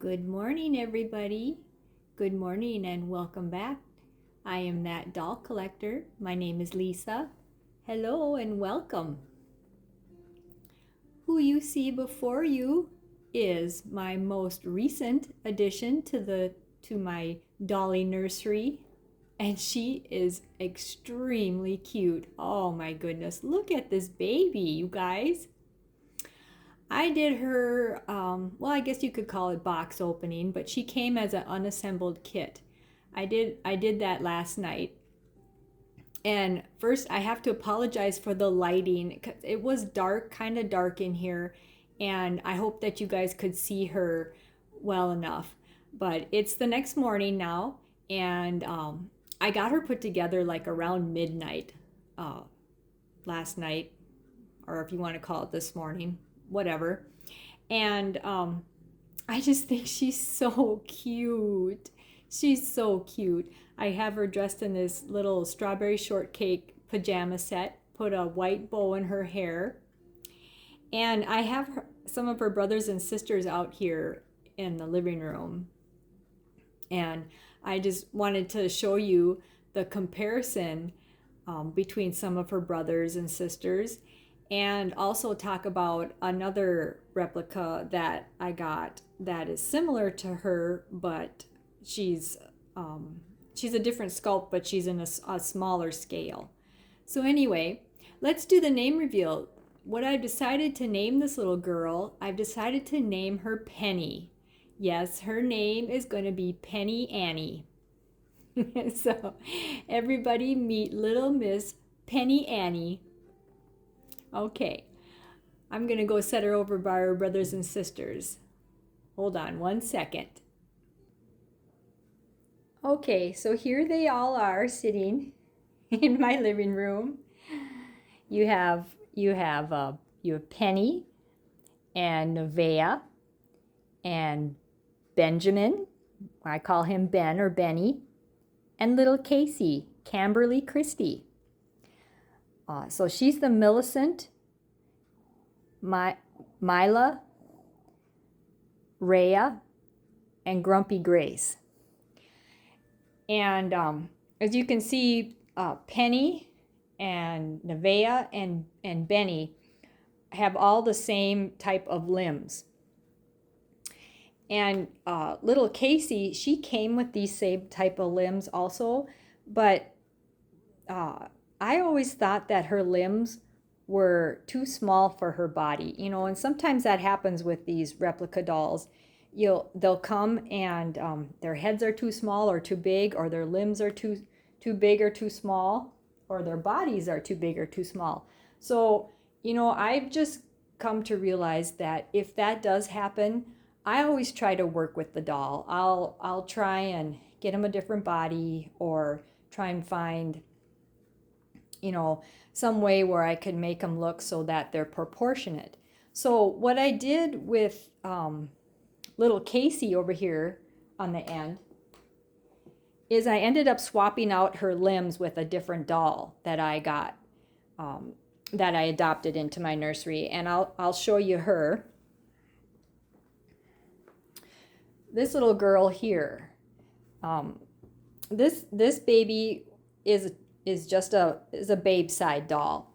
Good morning, everybody. Good morning and welcome back. I am that doll collector. My name is Lisa. Hello and welcome. Who you see before you is my most recent addition to my dolly nursery, and she is extremely cute. Oh my goodness, look at this baby, you guys. I did her, well, I guess you could call it box opening, but she came as an unassembled kit. I did that last night. And first, I have to apologize for the lighting. It was dark, kind of dark in here, and I hope that you guys could see her well enough. But it's the next morning now, and I got her put together like around midnight uh, last night, or if you want to call it this morning, whatever. And I just think she's so cute. She's so cute. I have her dressed in this little strawberry shortcake pajama set, put a white bow in her hair. And I have some of her brothers and sisters out here in the living room. And I just wanted to show you the comparison between some of her brothers and sisters, and also talk about another replica that I got that is similar to her, but she's a different sculpt, but she's in a smaller scale. So anyway, let's do the name reveal. What I've decided to name this little girl, I've decided to name her Penny. Yes, her name is going to be Penny Annie. So everybody meet little Miss Penny Annie. Okay, I'm going to go set her over by her brothers and sisters. Hold on 1 second. Okay, so here they all are sitting in my living room. You have Penny and Nevaeh and Benjamin. I call him Ben or Benny, and little Casey, Camberly Christie. So she's the Millicent, Mila, Rhea, and Grumpy Grace. And as you can see, Penny and Nevaeh and Benny have all the same type of limbs. And little Casey, she came with these same type of limbs also, but I always thought that her limbs were too small for her body, and sometimes that happens with these replica dolls. They'll come and their heads are too small or too big, or their limbs are too big or too small, or their bodies are too big or too small. So, I've just come to realize that if that does happen, I always try to work with the doll. I'll try and get them a different body, or try and find some way where I could make them look so that they're proportionate. So what I did with little Casey over here on the end is I ended up swapping out her limbs with a different doll that I got, that I adopted into my nursery, and I'll show you her. This little girl here, this baby is just a babe side doll.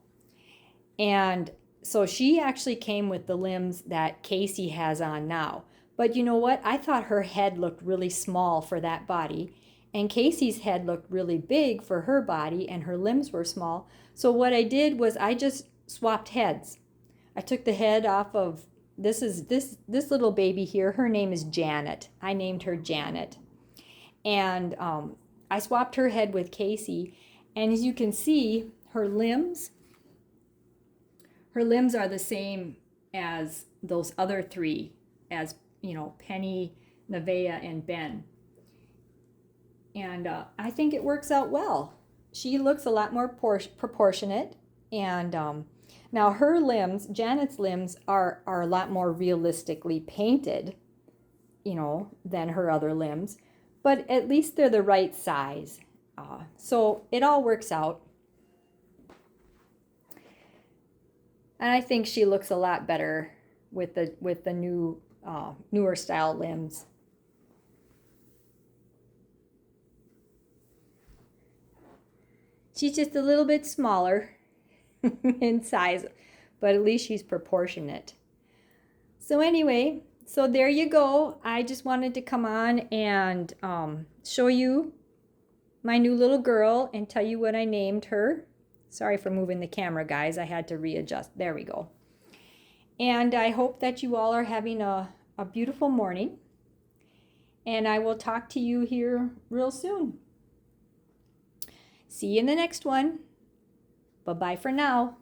And so she actually came with the limbs that Casey has on now. But you know what? I thought her head looked really small for that body, and Casey's head looked really big for her body, and her limbs were small. So what I did was I just swapped heads. I took the head off of this little baby here. Her name is Janet. I named her Janet. And I swapped her head with Casey. And as you can see, her limbs are the same as those other three, as Penny, Nevaeh, and Ben. And I think it works out well. She looks a lot more proportionate. And now her limbs, Janet's limbs, are a lot more realistically painted, than her other limbs. But at least they're the right size. So it all works out. And I think she looks a lot better with the new newer style limbs. She's just a little bit smaller in size, but at least she's proportionate. So anyway, so there you go. I just wanted to come on and show you my new little girl and tell you what I named her. Sorry for moving the camera, guys. I had to readjust. There we go. And I hope that you all are having a beautiful morning. And I will talk to you here real soon. See you in the next one. Bye-bye for now.